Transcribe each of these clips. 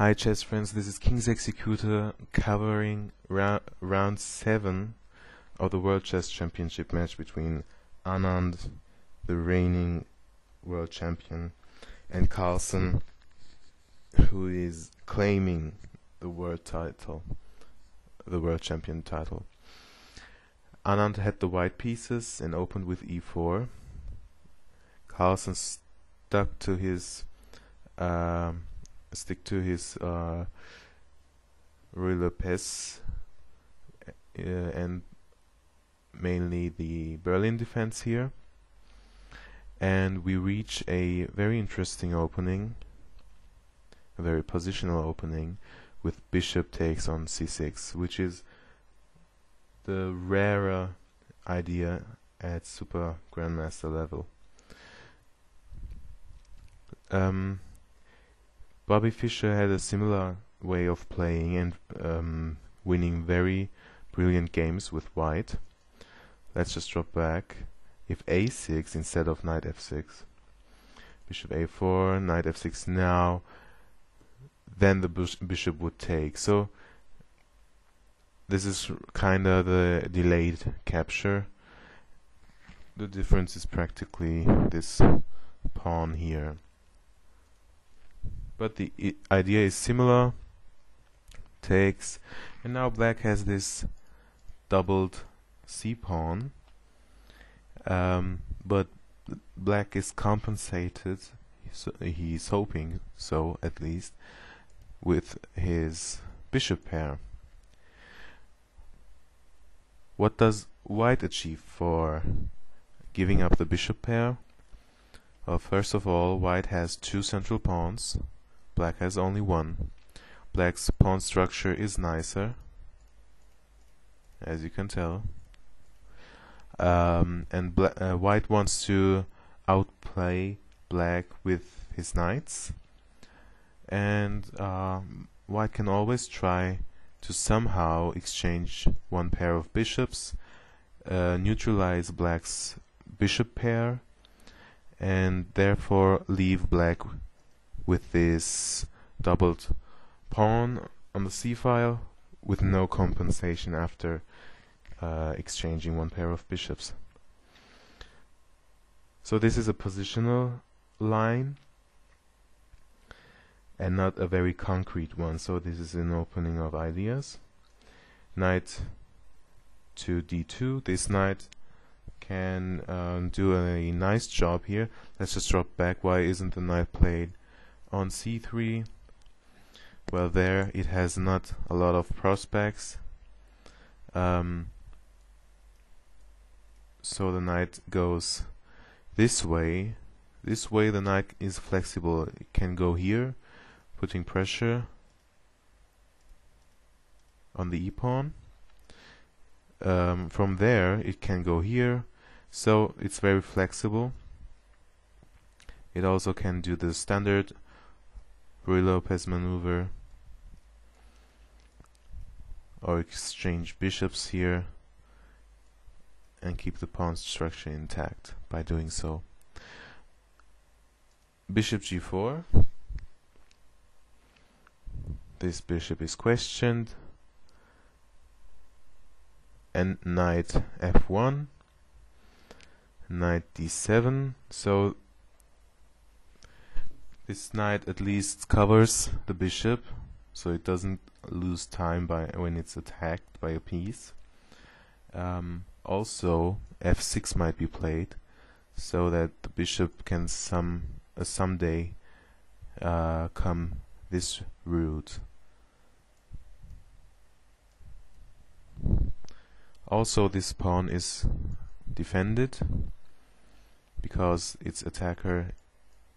Hi chess friends, this is King's Executor covering round 7 of the World Chess Championship match between Anand, the reigning world champion, and Carlsen, who is claiming the world title, the world champion title. Anand had the white pieces and opened with e4. Carlsen stuck to his Lopez and mainly the Berlin defense here, and we reach a very interesting opening, a very positional opening, with bishop takes on c6, which is the rarer idea at super grandmaster level. Bobby Fischer had a similar way of playing and winning very brilliant games with white. Let's just drop back. If a6 instead of knight f6, bishop a4, knight f6 now, then the bishop would take. So this is kinda the delayed capture. The difference is practically this pawn here. But the idea is similar. Takes, and now black has this doubled c-pawn, but black is compensated, so he's hoping so at least, with his bishop pair. What does white achieve for giving up the bishop pair? Well, first of all, white has 2 central pawns, black has only 1. Black's pawn structure is nicer, as you can tell, and white wants to outplay black with his knights, and white can always try to somehow exchange one pair of bishops, neutralize black's bishop pair, and therefore leave black with this doubled pawn on the c-file with no compensation after exchanging one pair of bishops. So this is a positional line and not a very concrete one, so this is an opening of ideas. Knight to d2. This knight can do a nice job here. Let's just drop back. Why isn't the knight played on c3? Well, there it has not a lot of prospects, so the knight goes this way. This way the knight is flexible. It can go here, putting pressure on the e-pawn. From there it can go here, so it's very flexible. It also can do the standard Lopez maneuver, or exchange bishops here and keep the pawn structure intact by doing so. Bishop g4. This bishop is questioned, and knight f1, knight d7. So this knight at least covers the bishop, so it doesn't lose time when it's attacked by a piece. Also, f6 might be played, so that the bishop can someday come this route. Also, this pawn is defended because its attacker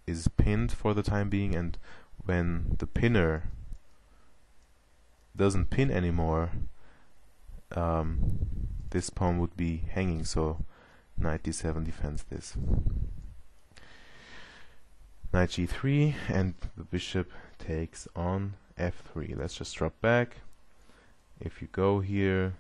is pinned for the time being, and when the pinner doesn't pin anymore, this pawn would be hanging, so knight d7 defends this. Knight g3, and the bishop takes on f3. Let's just drop back. If you go here,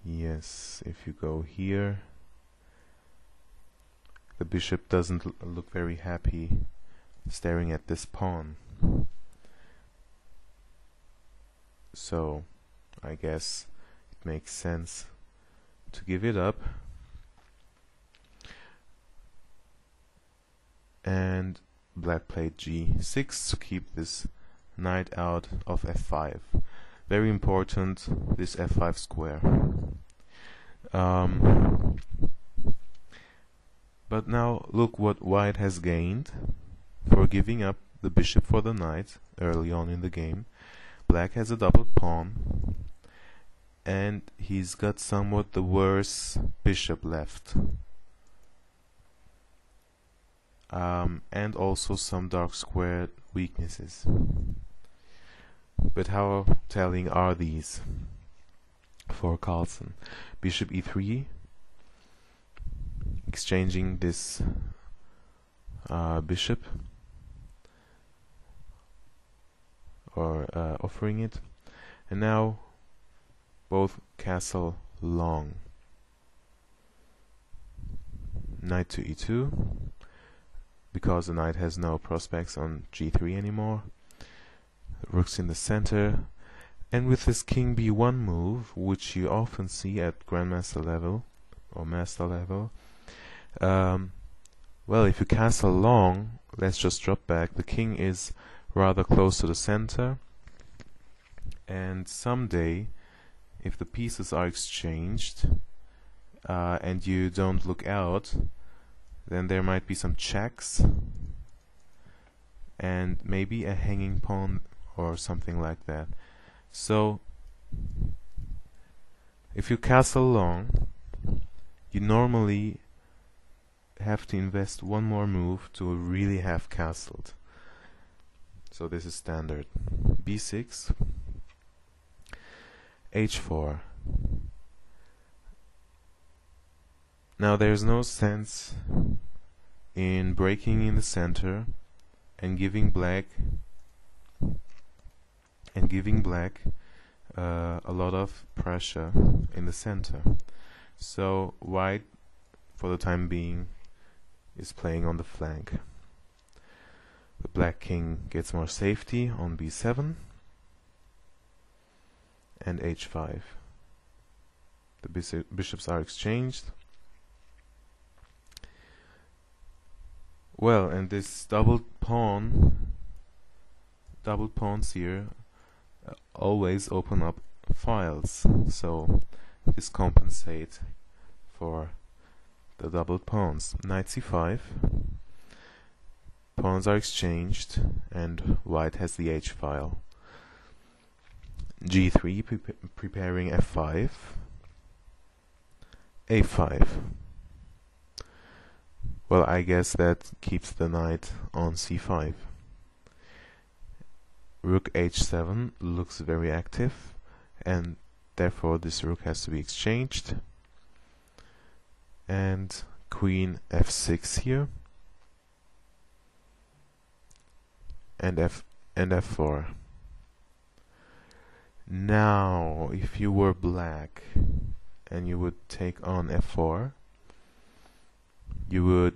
yes, if you go here, the bishop doesn't look very happy staring at this pawn. So I guess it makes sense to give it up. And black played g6 to keep this knight out of f5. Very important, this f5 square. But now look what white has gained for giving up the bishop for the knight early on in the game. Black has a doubled pawn, and he's got somewhat the worse bishop left. And also some dark square weaknesses. But how telling are these for Carlsen? Bishop e3, exchanging this bishop, or offering it, and now both castle long. Knight to e2, because the knight has no prospects on g3 anymore. Rook's in the center, and with this king b1 move, which you often see at grandmaster level or master level, well, if you castle long, let's just drop back. The king is rather close to the center, and someday, if the pieces are exchanged and you don't look out, then there might be some checks and maybe a hanging pawn or something like that. So if you castle long, you normally have to invest one more move to really have castled. So this is standard. b6, h4. Now there's no sense in breaking in the center and giving black a lot of pressure in the center. So white, for the time being, is playing on the flank. The black king gets more safety on b7 and h5. The bishops are exchanged. Well, and this doubled pawns here always open up files, so this compensates for the doubled pawns. Knight c5, pawns are exchanged, and white has the h file. g3, preparing f5, a5. Well, I guess that keeps the knight on c5. Rook h7 looks very active, and therefore this rook has to be exchanged. And queen f6 here, and f4. Now, if you were black and you would take on f4, you would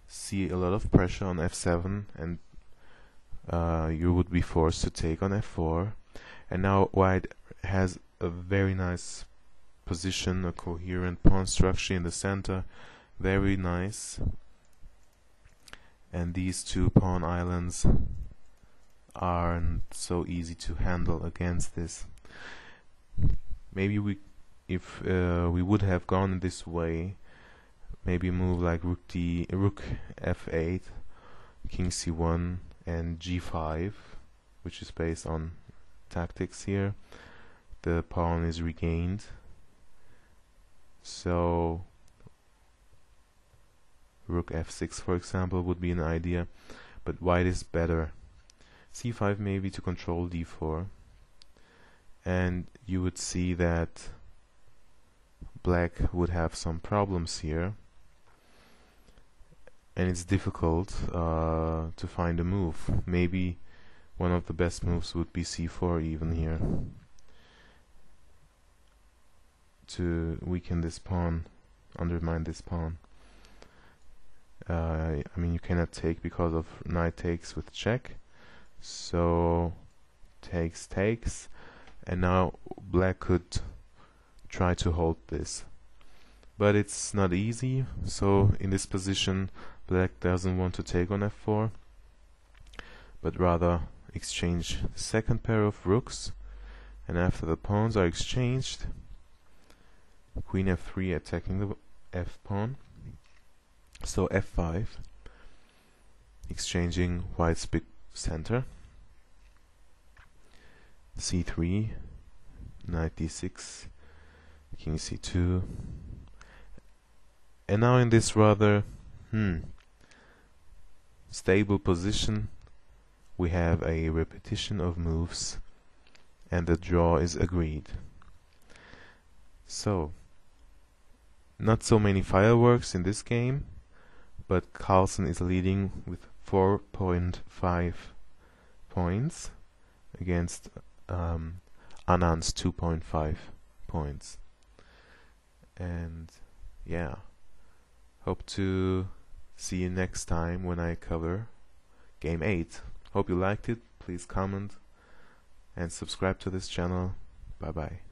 see a lot of pressure on f7, and you would be forced to take on f4. And now white has a very nice position, a coherent pawn structure in the center, very nice. And these two pawn islands aren't so easy to handle against this. Maybe if we would have gone this way, maybe move like rook f8, king c1, and g5, which is based on tactics here. The pawn is regained, so rook f6, for example, would be an idea, but white is better. c5 maybe to control d4, and you would see that black would have some problems here, and it's difficult to find a move. Maybe one of the best moves would be c4 even here, to weaken this pawn undermine this pawn. I mean, you cannot take because of knight takes with check, so takes, and now black could try to hold this, but it's not easy. So in this position black doesn't want to take on f4, but rather exchange the second pair of rooks, and after the pawns are exchanged, queen f3 attacking the f pawn, so f5, exchanging white's big center, c3, knight d6, king c2, and now in this rather stable position we have a repetition of moves and the draw is agreed. So, not so many fireworks in this game, but Carlsen is leading with 4.5 points against Anand's 2.5 points. And yeah, hope to see you next time when I cover Game 8. Hope you liked it. Please comment and subscribe to this channel. Bye bye.